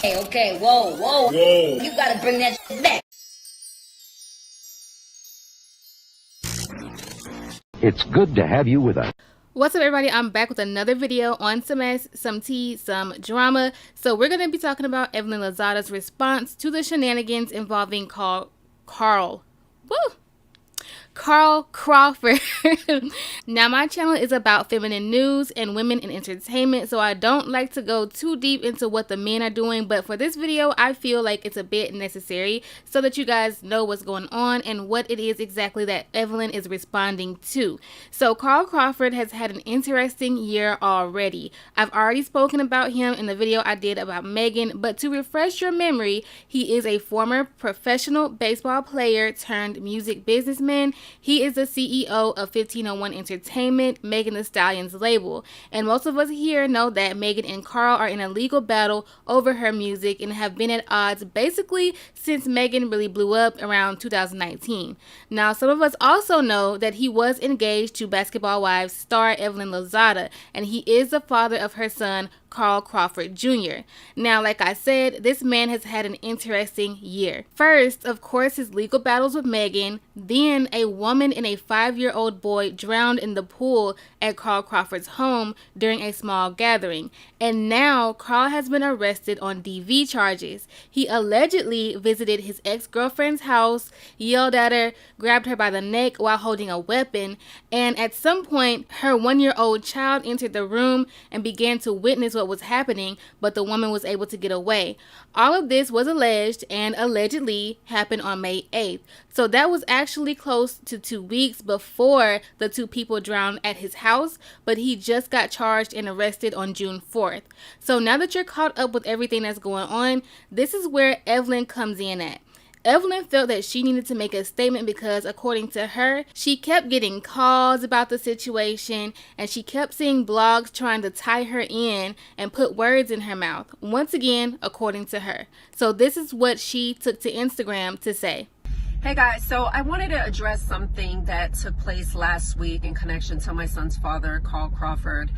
Okay, whoa. You gotta bring that shit back. It's good to have you with us. What's up, everybody? I'm back with another video on some mess, some tea, some drama. So we're going to be talking about Evelyn Lozada's response to the shenanigans involving Carl Crawford. Now, my channel is about feminine news and women in entertainment, so I don't like to go too deep into what the men are doing, but for this video I feel like it's a bit necessary so that you guys know what's going on and what it is exactly that Evelyn is responding to. So Carl Crawford has had an interesting year already. I've already spoken about him in the video I did about Megan, but to refresh your memory, he is a former professional baseball player turned music businessman. He is the CEO of 1501 Entertainment, Megan Thee Stallion's label. And most of us here know that Megan and Carl are in a legal battle over her music and have been at odds basically since Megan really blew up around 2019. Now, some of us also know that he was engaged to Basketball Wives star Evelyn Lozada, and he is the father of her son, Carl Crawford Jr. Now, like I said, this man has had an interesting year. First, of course, his legal battles with Megan, then a woman and a 5-year-old boy drowned in the pool at Carl Crawford's home during a small gathering. And now, Carl has been arrested on DV charges. He allegedly visited his ex-girlfriend's house, yelled at her, grabbed her by the neck while holding a weapon, and at some point, her 1-year-old child entered the room and began to witness what was happening, but the woman was able to get away. All of this was alleged and allegedly happened on May 8th. So that was actually close to 2 weeks before the two people drowned at his house, but he just got charged and arrested on June 4th. So now that you're caught up with everything that's going on, this is where Evelyn comes in at. Evelyn felt that she needed to make a statement because, according to her, she kept getting calls about the situation and she kept seeing blogs trying to tie her in and put words in her mouth. Once again, according to her. So this is what she took to Instagram to say. Hey guys, so I wanted to address something that took place last week in connection to my son's father, Carl Crawford.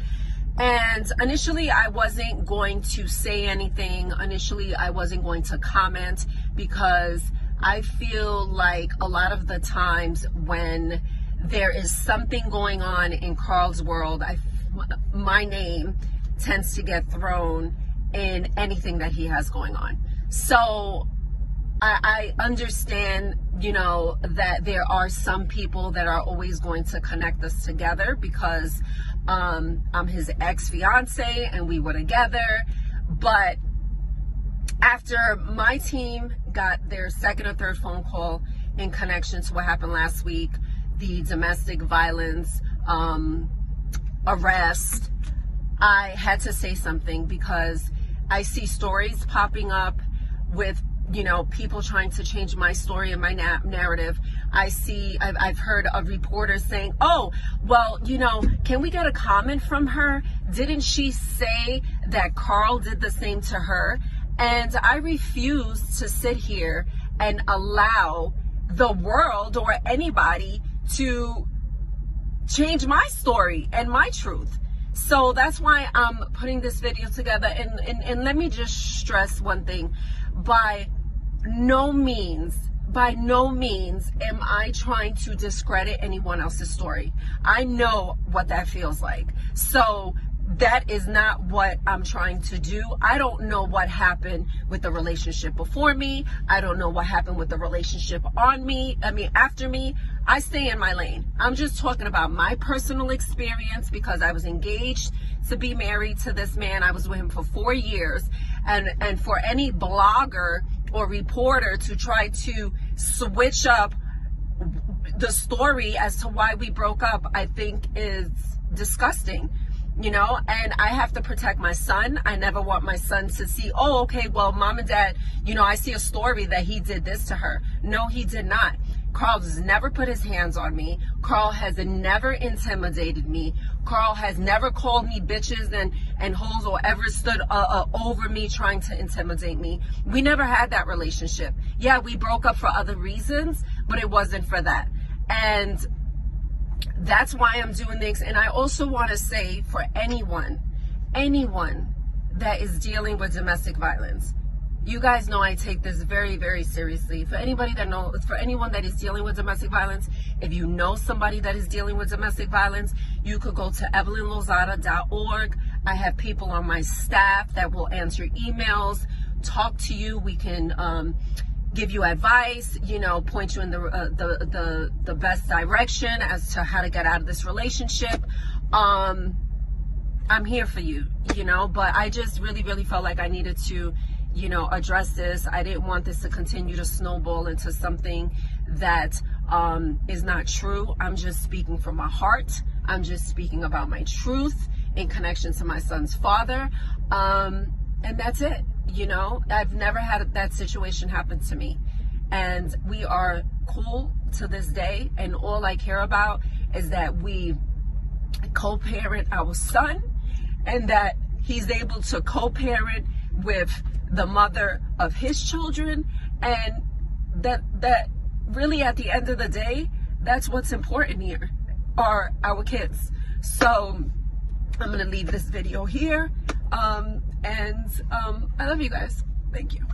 And initially I wasn't going to say anything. Initially I wasn't going to comment because I feel like a lot of the times when there is something going on in Carl's world, my name tends to get thrown in anything that he has going on. So I understand, you know, that there are some people that are always going to connect us together because I'm his ex-fiance and we were together. But after my team got their second or third phone call in connection to what happened last week, the domestic violence arrest, I had to say something because I see stories popping up with, you know, people trying to change my story and my narrative. I've heard of reporters saying, oh, well, you know, can we get a comment from her? Didn't she say that Carl did the same to her? And I refuse to sit here and allow the world or anybody to change my story and my truth. So that's why I'm putting this video together. And let me just stress one thing. By no means am I trying to discredit anyone else's story. I know what that feels like. So that is not what I'm trying to do. I don't know what happened with the relationship before me. I don't know what happened with the relationship after me. I stay in my lane. I'm just talking about my personal experience because I was engaged to be married to this man. I was with him for 4 years. And for any blogger or reporter to try to switch up the story as to why we broke up, I think is disgusting. You know, and I have to protect my son. I never want my son to see, oh, okay, well, mom and dad, you know, I see a story that he did this to her. No, he did not. Carl has never put his hands on me. Carl has never intimidated me. Carl has never called me bitches and hoes or ever stood over me trying to intimidate me. We never had that relationship. Yeah, we broke up for other reasons, but it wasn't for that. And that's why I'm doing this. And I also want to say for anyone that is dealing with domestic violence, You guys know I take this very, very seriously. For anybody that knows, for anyone that is dealing with domestic violence, if you know somebody that is dealing with domestic violence, you could go to evelynlozada.org. I have people on my staff that will answer emails, talk to you. We can give you advice, you know, point you in the best direction as to how to get out of this relationship. I'm here for you, you know, but I just really, really felt like I needed to, you know, address this. I didn't want this to continue to snowball into something that is not true. I'm just speaking from my heart. I'm just speaking about my truth in connection to my son's father. And that's it. You know, I've never had that situation happen to me. And we are cool to this day. And all I care about is that we co-parent our son and that he's able to co-parent with the mother of his children, and that really at the end of the day, that's what's important here, are our kids. So I'm gonna leave this video here, and I love you guys. Thank you.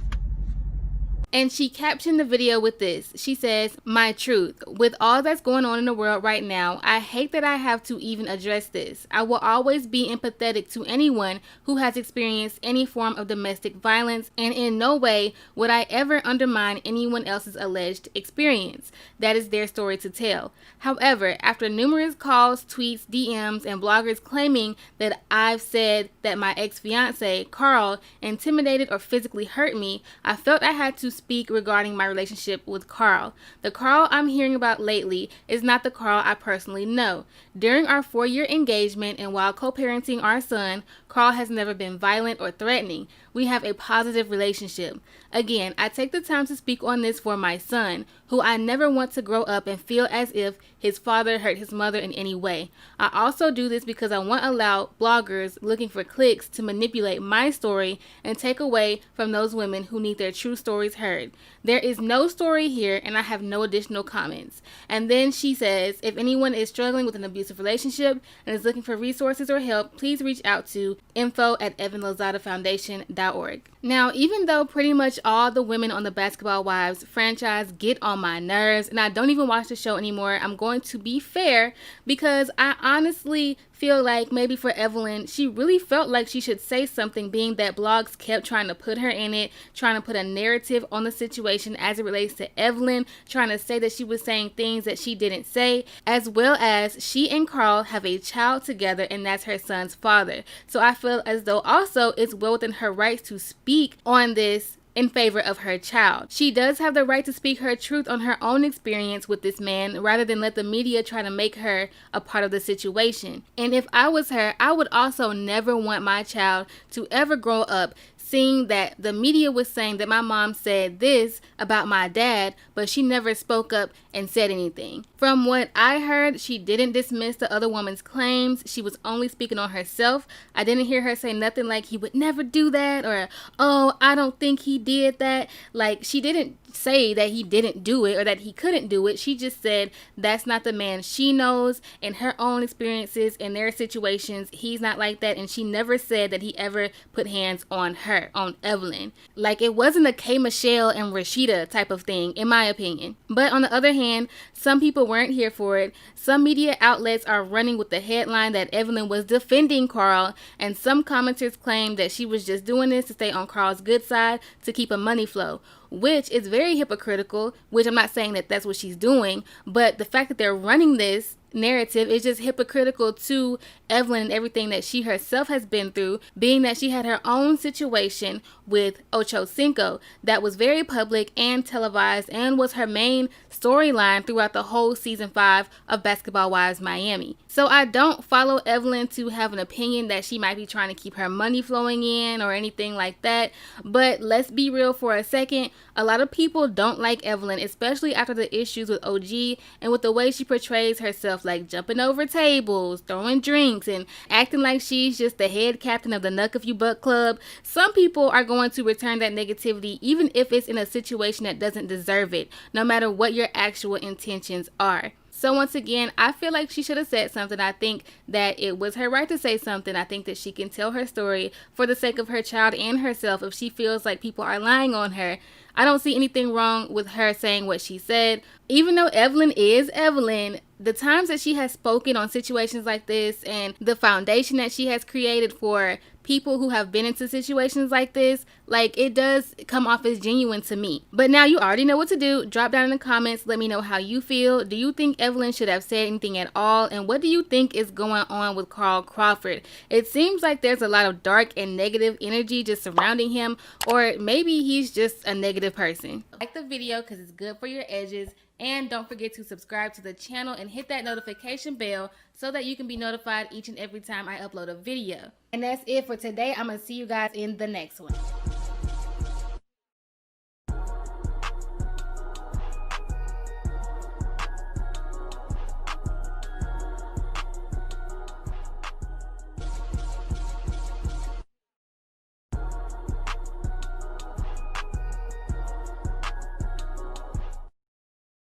And she captioned the video with this. She says, "My truth. With all that's going on in the world right now, I hate that I have to even address this. I will always be empathetic to anyone who has experienced any form of domestic violence, and in no way would I ever undermine anyone else's alleged experience. That is their story to tell. However, after numerous calls, tweets, DMs, and bloggers claiming that I've said that my ex-fiance, Carl, intimidated or physically hurt me, I felt I had to speak regarding my relationship with Carl. The Carl I'm hearing about lately is not the Carl I personally know. During our 4-year engagement and while co-parenting our son, Carl has never been violent or threatening. We have a positive relationship. Again, I take the time to speak on this for my son, who I never want to grow up and feel as if his father hurt his mother in any way. I also do this because I won't allow bloggers looking for clicks to manipulate my story and take away from those women who need their true stories heard. There is no story here, and I have no additional comments." And then she says, "If anyone is struggling with an abusive relationship and is looking for resources or help, please reach out to info@evelynlozadafoundation.org." Now, even though pretty much all the women on the Basketball Wives franchise get on my nerves, and I don't even watch the show anymore, I'm going to be fair because I honestly feel like maybe for Evelyn, she really felt like she should say something, being that blogs kept trying to put her in it, trying to put a narrative on the situation as it relates to Evelyn, trying to say that she was saying things that she didn't say, as well as she and Carl have a child together, and that's her son's father. So I feel as though also it's well within her rights to speak on this in favor of her child. She does have the right to speak her truth on her own experience with this man rather than let the media try to make her a part of the situation. And if I was her, I would also never want my child to ever grow up seeing that the media was saying that my mom said this about my dad, but she never spoke up and said anything. From what I heard, she didn't dismiss the other woman's claims. She was only speaking on herself. I didn't hear her say nothing like he would never do that, or, oh, I don't think he did that. Like, she didn't say that he didn't do it or that he couldn't do it. She just said that's not the man she knows, in her own experiences in their situations, he's not like that, and she never said that he ever put hands on her, on Evelyn. Like, it wasn't a K. Michelle and Rashida type of thing, in my opinion. But on the other hand, some people weren't here for it. Some media outlets are running with the headline that Evelyn was defending Carl, and some commenters claim that she was just doing this to stay on Carl's good side to keep a money flow, which is very hypocritical, which I'm not saying that that's what she's doing, but the fact that they're running this narrative is just hypocritical to Evelyn and everything that she herself has been through, being that she had her own situation with Ocho Cinco that was very public and televised and was her main storyline throughout the whole season 5 of Basketball Wives Miami. So I don't follow Evelyn to have an opinion that she might be trying to keep her money flowing in or anything like that, but let's be real for a second. A lot of people don't like Evelyn, especially after the issues with OG and with the way she portrays herself, like jumping over tables, throwing drinks, and acting like she's just the head captain of the Knuck If You Buck Club. Some people are going to return that negativity even if it's in a situation that doesn't deserve it, no matter what your actual intentions are. So once again, I feel like she should have said something. I think that it was her right to say something. I think that she can tell her story for the sake of her child and herself if she feels like people are lying on her. I don't see anything wrong with her saying what she said. Even though Evelyn is Evelyn, the times that she has spoken on situations like this and the foundation that she has created for people who have been into situations like this, like, it does come off as genuine to me. But now you already know what to do. Drop down in the comments. Let me know how you feel. Do you think Evelyn should have said anything at all? And what do you think is going on with Carl Crawford? It seems like there's a lot of dark and negative energy just surrounding him, or maybe he's just a negative person. Like the video because it's good for your edges. And don't forget to subscribe to the channel and hit that notification bell so that you can be notified each and every time I upload a video. And that's it for today. I'm going to see you guys in the next one.